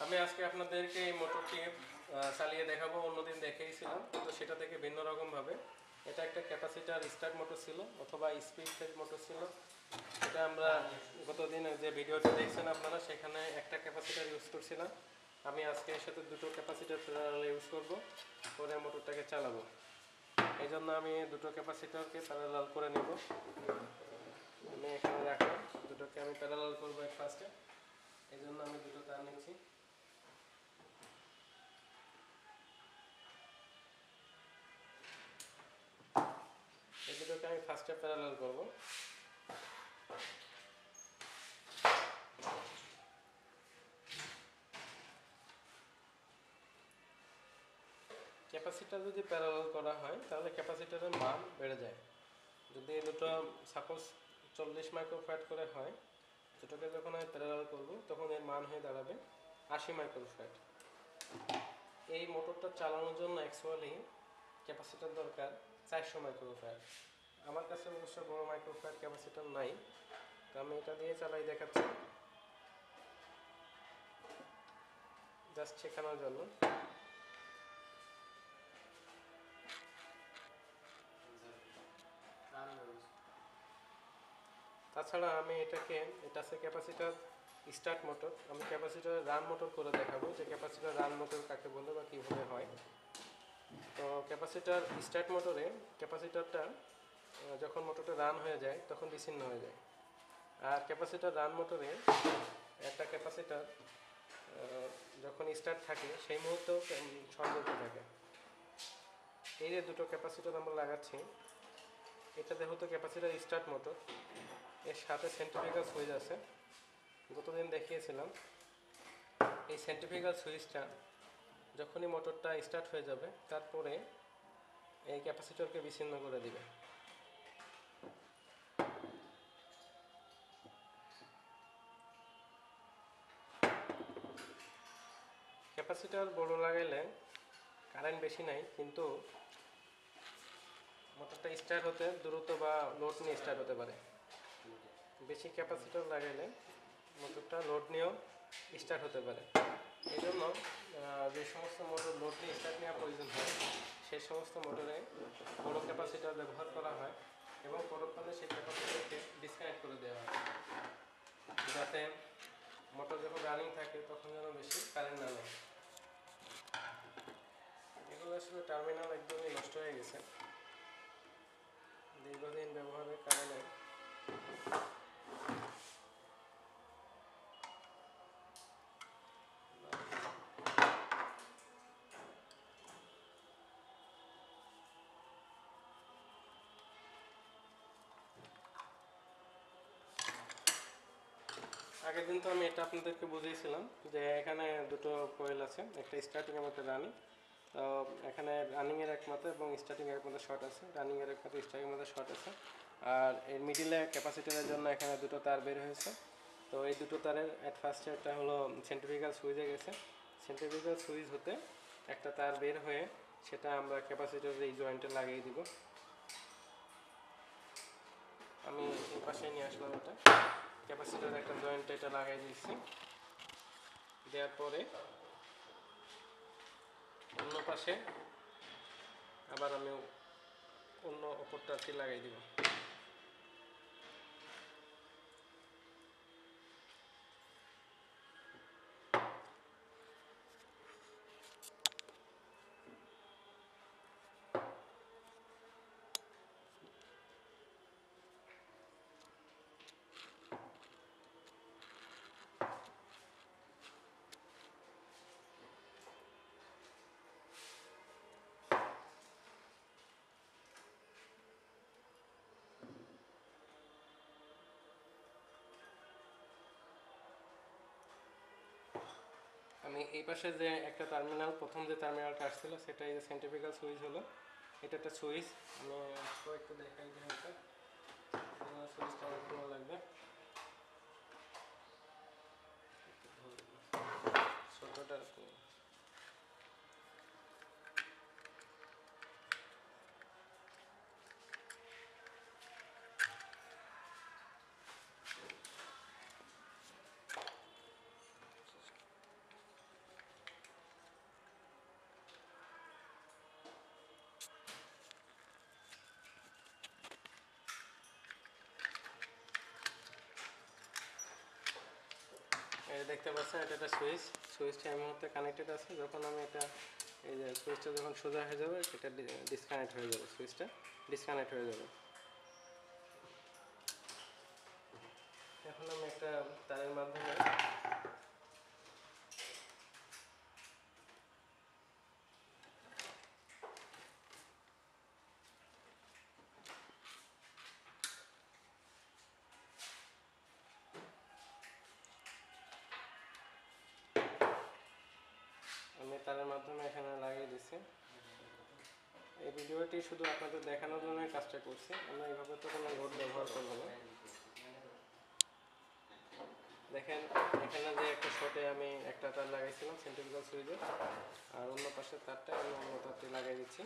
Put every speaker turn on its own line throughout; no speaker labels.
আমি আজকে আপনাদেরকে এই মোটরটি চালিয়ে দেখাবো। অন্যদিন দেখিয়েছিলাম, কিন্তু সেটা থেকে ভিন্ন রকমভাবে। এটা একটা ক্যাপাসিটার স্টার্ট মোটর ছিল অথবা স্পিড ফেজ মোটর ছিল। এটা আমরা গতদিন যে ভিডিওটা দেখছেন আপনারা, সেখানে একটা ক্যাপাসিটার ইউজ করছিলাম। আমি আজকে এর সাথে দুটো ক্যাপাসিটার প্যারালাল ইউজ করব, করে মোটরটাকে চালাবো। এই জন্য আমি দুটো ক্যাপাসিটারকে প্যারালাল করে নেব। আমি এখানে রাখলাম, দুটোকে আমি প্যারালাল করবো এক ফার্স্টে। এই জন্য আমি দুটো তার নিচ্ছি। এই দুটোকে আমি ফার্স্টে প্যারালাল করব। ক্যাপাসিটার যদি প্যারালাল করা হয় তাহলে ক্যাপাসিটারের মান বেড়ে যায়। যদি এই দুটো সাপোজ 40 মাইক্রোফ্যারাড করে হয়, দুটোকে যখন আমি প্যারালাল করব তখন এর মান হয়ে দাঁড়াবে 80 মাইক্রোফ্যারাড। এই মোটরটা চালানোর জন্য অ্যাকচুয়ালি ক্যাপাসিটার দরকার 400 মাইক্রোফ্যারাড। আমার কাছে অবশ্য বড় মাইক্রোফ্যারাড ক্যাপাসিটার নাই, তো আমি এটা দিয়ে চালাই দেখাচ্ছি জাস্ট শেখানোর জন্য। তাছাড়া আমি এটা আছে ক্যাপাসিটার স্টার্ট মোটর। আমি ক্যাপাসিটার রান মোটর করে দেখাবো যে ক্যাপাসিটার রান মোটর কাকে বলে বা কীভাবে হয়। তো ক্যাপাসিটার স্টার্ট মোটরে ক্যাপাসিটারটা যখন মোটরটা রান হয়ে যায় তখন বিচ্ছিন্ন হয়ে যায়। আর ক্যাপাসিটার রান মোটরে একটা ক্যাপাসিটার যখন স্টার্ট থাকে সেই মুহূর্তেও সংযুক্ত থাকে। এই যে দুটো ক্যাপাসিটার আমরা লাগাচ্ছি, এটা যেহেতু ক্যাপাসিটার স্টার্ট মোটর, এর সাথে সেন্ট্রিফিউগাল সুইচ আছে। গতদিন দেখিয়েছিলাম। এই সেন্ট্রিফিউগাল সুইচটা যখনই মোটরটা স্টার্ট হয়ে যাবে তারপরে এই ক্যাপাসিটরকে বিচ্ছিন্ন করে দিবে। ক্যাপাসিটার বড় লাগাইলে কারেন্ট বেশি নাই, কিন্তু মোটরটা স্টার্ট হতে দ্রুত বা লোড নিয়ে স্টার্ট হতে পারে। বেশি ক্যাপাসিটার লাগাইলে মোটরটা লোড নিয়েও স্টার্ট হতে পারে। এই জন্য যে সমস্ত মোটর লোড নিয়ে স্টার্ট নেওয়ার প্রয়োজন হয় সেই সমস্ত মোটরে বড় ক্যাপাসিটার ব্যবহার করা হয় এবং পরক্ষণে সেই ক্যাপাসিটারকে ডিসকানেক্ট করে দেওয়া হয়, যাতে মোটর যখন রানিং থাকে তখন যেন বেশি কারেন্ট না নেয়। এগুলো আসলে টার্মিনাল একদমই নষ্ট হয়ে গেছে দীর্ঘদিন ব্যবহারের কারণে। আগের দিন তো আমি এটা আপনাদেরকে বুঝিয়েছিলাম যে এখানে দুটো কয়েল আছে, একটা স্টার্টিং এবং একটা রানিং। তো এখানে রানিংয়ের এক মাথা এবং স্টার্টিংয়ের এক মাথা শর্ট আছে, রানিংয়ের এক মাথা স্টার্টিংয়ের মাথা শর্ট আছে। আর এর মিডিলে ক্যাপাসিটারের জন্য এখানে দুটো তার বের হয়েছে। তো এই দুটো তারের অ্যাট ফার্স্টে একটা হলো সেন্ট্রিফিউগাল সুইচে গেছে। সেন্ট্রিফিউগাল সুইচ হতে একটা তার বের হয়ে সেটা আমরা ক্যাপাসিটারের এই জয়েন্টে লাগিয়ে দিব। আমি এই পাশে নিয়ে আসলাম, এটা ক্যাপাসিটারের একটা জয়েন্টে এটা লাগিয়ে দিয়েছি। দেওয়ার পরে অন্য পাশে আবার আমি অন্য অপরটাকে লাগিয়ে দিব। আমি এই পাশে যে একটা টার্মিনাল, প্রথম যে টার্মিনালটা আসছিল সেটা এই যে সেন্ট্রিফিউগাল সুইচ হলো। এটা একটা সুইচ, আমি একটু দেখাই দিই। হয়তো সুইচটা অনেক ভালো লাগবে। ছোটটা এই দেখতে পাচ্ছেন এটা একটা সুইচটা এই মুহূর্তে কানেক্টেড আছে। যখন আমি এটা এই যে সুইচটা যখন সোজা হয়ে যাবে এটা ডিসকানেক্ট হয়ে যাবে, সুইচটা ডিসকানেক্ট হয়ে যাবে। এখন আমি একটা তারের মাধ্যমে এখানে লাগিয়ে দিচ্ছি। এই ভিডিওটি শুধু আপনাদের দেখানোর জন্য কাজটা করছি, আমরা এইভাবে তো কোনো লোড ব্যবহার করব না। দেখেন এখানে যে একটা শটে আমি একটা তার লাগাইছিলাম সেন্ট্রিফিউগাল সুইচে, আর অন্য পাশের তারটা আমি অন্য তারটি লাগিয়ে দিচ্ছি।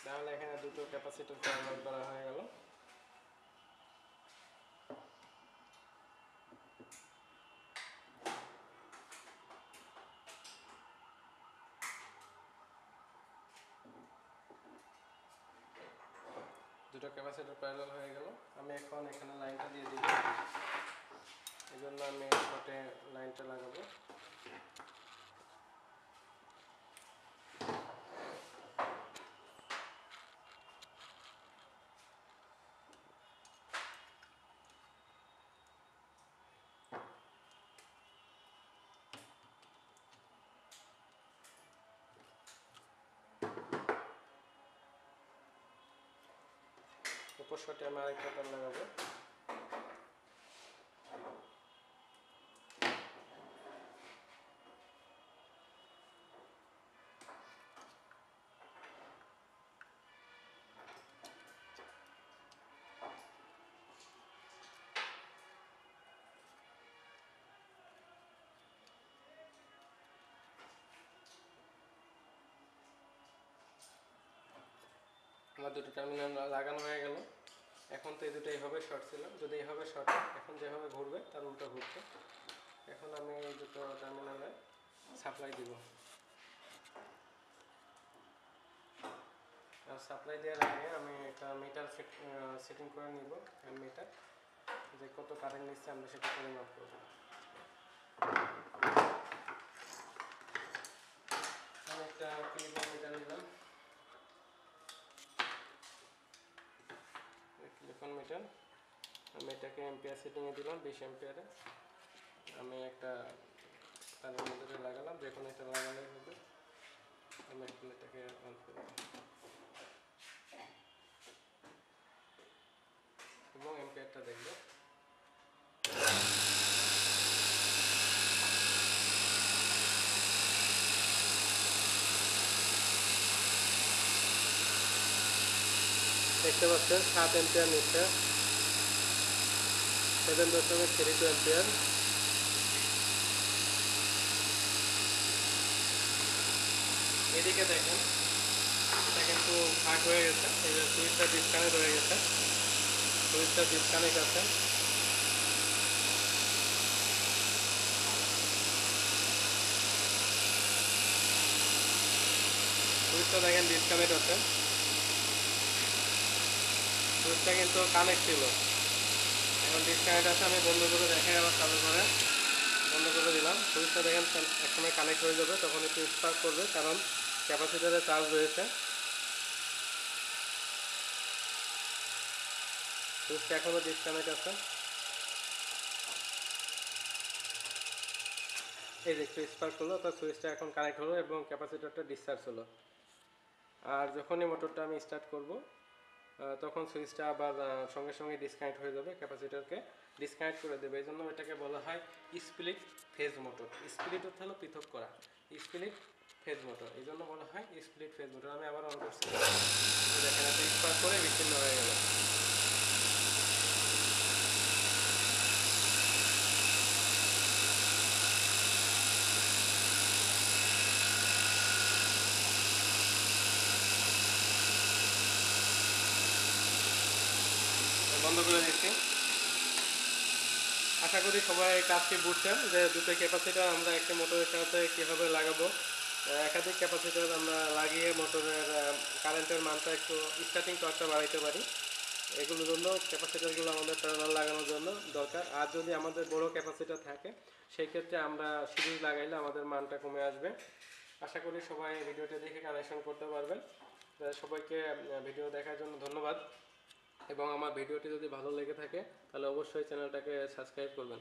তাহলে এখানে দুটো ক্যাপাসিটর কনভার্ট করা হয়ে গেল। দুটো ক্যাপাসিটর প্যারালাল হয়ে গেল। আমি এখন এখানে লাইনটা দিয়ে দিব, এই জন্য আমি শর্টে লাইনটা লাগাবো। উপর শটে আমি আরেকটা তার লাগাবো। আমার দুটো টার্মিনাল লাগানো হয়ে গেল। এখন তো এই দুটো এইভাবে শর্ট ছিল, যদি এইভাবে শর্ট এখন যেভাবে ঘুরবে তার উল্টো ঘুরছে। এখন আমি এই দুটো টার্মিনালে সাপ্লাই দিব। আর সাপ্লাই দেওয়ার আগে আমি একটা মিটার সেটিং করে নিব, মিটার যে কত কারেন্ট নিচ্ছে আমরা সেটা পরিমাপ করব। আমি একটা কিলোমিটার মিটার নিলাম, কিলোফোন মিটার। আমি এটাকে এম্পিয়ার সেটিংয়ে দিলাম 20 এম্পিয়ারে। আমি একটা তারের মধ্যে লাগালাম, যে কোনো একটা লাগালেই হবে। আমি এখন এটাকে অন করব এবং এম্পিয়ারটা দেখব। দেখতে পাচ্ছেন 7 এম্পিয়ার নিচ্ছে, 7.32 এম্পিয়ার। এদিকে দেখেন এটা কিন্তু ফাঁক হয়ে গেছে, এই যে সুইচটা ডিসকানেক্ট হয়ে গেছে, সুইচটা ডিসকানেক্ট আছে। সুইচটা দেখেন ডিসকানেক্ট আছে, সুইচটা কিন্তু কানেক্ট ছিল, এখন ডিসকানেক্ট আছে। আমি বন্ধ করে দেখে আবার চালু করে বন্ধ করে দিলাম। সুইচটা দেখেন একসময় কানেক্ট হয়ে যাবে, তখন একটু স্পার্ক করবে, কারণ ক্যাপাসিটারে চার্জ রয়েছে। সুইচটা এখনও ডিসকানেক্ট আছে। এই যে একটু স্পার্ক হলো, তো সুইচটা এখন কানেক্ট হলো এবং ক্যাপাসিটারটা ডিসচার্জ হলো। আর যখনই মোটরটা আমি স্টার্ট করব তখন সুইচটা আবার সঙ্গে সঙ্গে ডিসকানেক্ট হয়ে যাবে, ক্যাপাসিটারকে ডিসকানেক্ট করে দেবে। এই জন্য এটাকে বলা হয় স্প্লিট ফেজ মোটর। স্প্লিট অর্থ হলো পৃথক করা, স্প্লিট ফেজ মোটর, এই জন্য বলা হয় স্প্লিট ফেজ মোটর। আমি আবার অন করছি, দেখেন একটা স্পার্ক করে বিচ্ছিন্ন হয়ে গেল। বন্ধ করে দিচ্ছি। আশা করি সবাই এই কাজটি বুঝছেন যে দুটো ক্যাপাসিটার আমরা একটি মোটরের সাথে কীভাবে লাগাবো। একাধিক ক্যাপাসিটার আমরা লাগিয়ে মোটরের কারেন্টের মানটা একটু স্টার্টিং টর্কটা বাড়াইতে পারি। এগুলোর জন্য ক্যাপাসিটারগুলো আমাদের প্যারালাল লাগানোর জন্য দরকার। আর যদি আমাদের বড় ক্যাপাসিটার থাকে সেই ক্ষেত্রে আমরা সিরিজ লাগাইলে আমাদের মানটা কমে আসবে। আশা করি সবাই ভিডিওটি দেখে কানেকশন করতে পারবেন। সবাইকে ভিডিও দেখার জন্য ধন্যবাদ, এবং আমার ভিডিওটি যদি ভালো লেগে থাকে তাহলে অবশ্যই চ্যানেলটাকে সাবস্ক্রাইব করবেন।